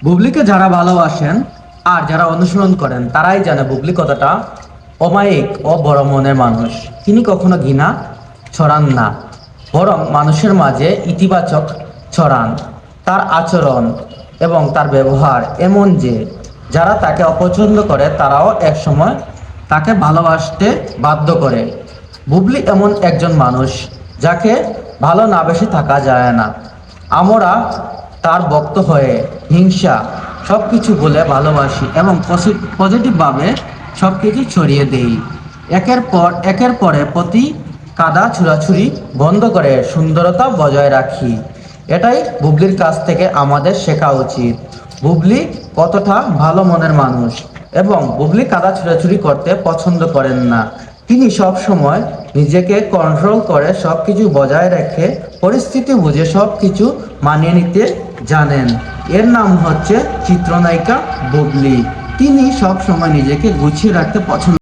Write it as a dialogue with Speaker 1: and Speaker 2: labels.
Speaker 1: বুবলিকে যারা ভালোবাসেন আর যারা অনুসরণ করেন তারাই জানে বুবলি কতটা অমায়িক ও বড় মনের মানুষ। তিনি কখনো ঘৃণা ছড়ান না, বরং মানুষের মাঝে ইতিবাচক ছড়ান। তার আচরণ এবং তার ব্যবহার এমন যে যারা তাকে অপছন্দ করে তারাও একসময় তাকে ভালোবাসতে বাধ্য করে। বুবলি এমন একজন মানুষ যাকে ভালো না বেশি থাকা যায় না। আমরা তার ভক্ত হয়ে হিংসা সব কিছু বলে ভালোবাসি এবং পজিটিভভাবে সব কিছু ছড়িয়ে দেই। একের পরে প্রতি কাদা ছুড়াছুড়ি বন্ধ করে সুন্দরতা বজায় রাখি। এটাই বুবলির কাছ থেকে আমাদের শেখা উচিত। বুবলি কতটা ভালো মনের মানুষ এবং বুবলি কাদা ছুড়াছুড়ি করতে পছন্দ করেন না। তিনি সব সময় নিজেকে কন্ট্রোল করে সব কিছু বজায় রেখে পরিস্থিতি বুঝে সব কিছু মানিয়ে নিতে জানেন। এর নাম হচ্ছে চিত্রনায়িকা বুবলি। তিনি সব সময় নিজেকে গুছিয়ে রাখতে পছন্দ